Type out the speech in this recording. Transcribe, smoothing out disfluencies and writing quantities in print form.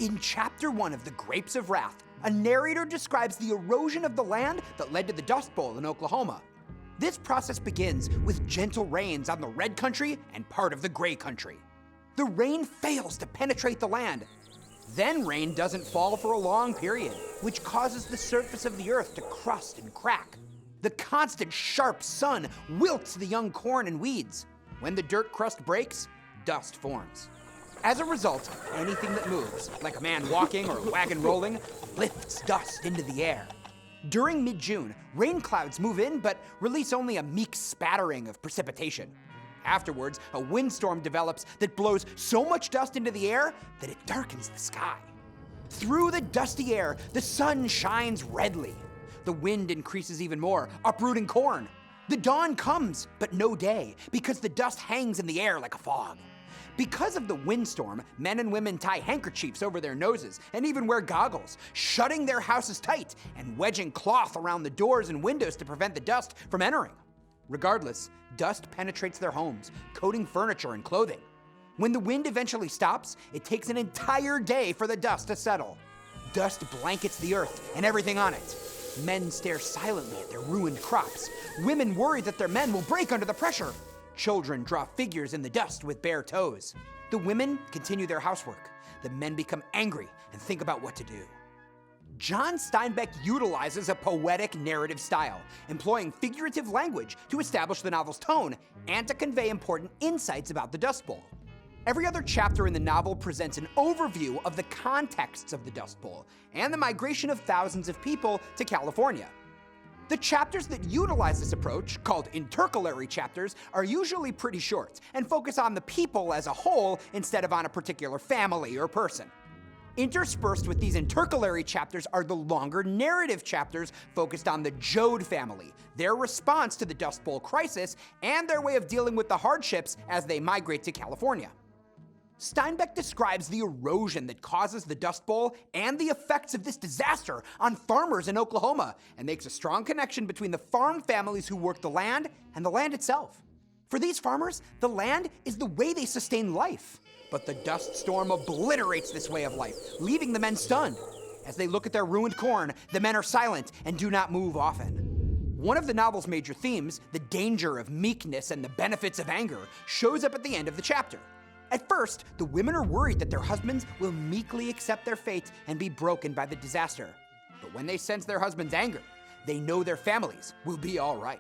In Chapter 1 of The Grapes of Wrath, a narrator describes the erosion of the land that led to the Dust Bowl in Oklahoma. This process begins with gentle rains on the red country and part of the gray country. The rain fails to penetrate the land. Then rain doesn't fall for a long period, which causes the surface of the earth to crust and crack. The constant sharp sun wilts the young corn and weeds. When the dirt crust breaks, dust forms. As a result, anything that moves, like a man walking or a wagon rolling, lifts dust into the air. During mid-June, rain clouds move in but release only a meek spattering of precipitation. Afterwards, a windstorm develops that blows so much dust into the air that it darkens the sky. Through the dusty air, the sun shines redly. The wind increases even more, uprooting corn. The dawn comes, but no day, because the dust hangs in the air like a fog. Because of the windstorm, men and women tie handkerchiefs over their noses and even wear goggles, shutting their houses tight and wedging cloth around the doors and windows to prevent the dust from entering. Regardless, dust penetrates their homes, coating furniture and clothing. When the wind eventually stops, it takes an entire day for the dust to settle. Dust blankets the earth and everything on it. Men stare silently at their ruined crops. Women worry that their men will break under the pressure. Children draw figures in the dust with bare toes. The women continue their housework. The men become angry and think about what to do. John Steinbeck utilizes a poetic narrative style, employing figurative language to establish the novel's tone and to convey important insights about the Dust Bowl. Every other chapter in the novel presents an overview of the contexts of the Dust Bowl and the migration of thousands of people to California. The chapters that utilize this approach, called intercalary chapters, are usually pretty short and focus on the people as a whole instead of on a particular family or person. Interspersed with these intercalary chapters are the longer narrative chapters focused on the Joad family, their response to the Dust Bowl crisis, and their way of dealing with the hardships as they migrate to California. Steinbeck describes the erosion that causes the Dust Bowl and the effects of this disaster on farmers in Oklahoma, and makes a strong connection between the farm families who work the land and the land itself. For these farmers, the land is the way they sustain life. But the dust storm obliterates this way of life, leaving the men stunned. As they look at their ruined corn, the men are silent and do not move often. One of the novel's major themes, the danger of meekness and the benefits of anger, shows up at the end of the chapter. At first, the women are worried that their husbands will meekly accept their fate and be broken by the disaster. But when they sense their husband's anger, they know their families will be all right.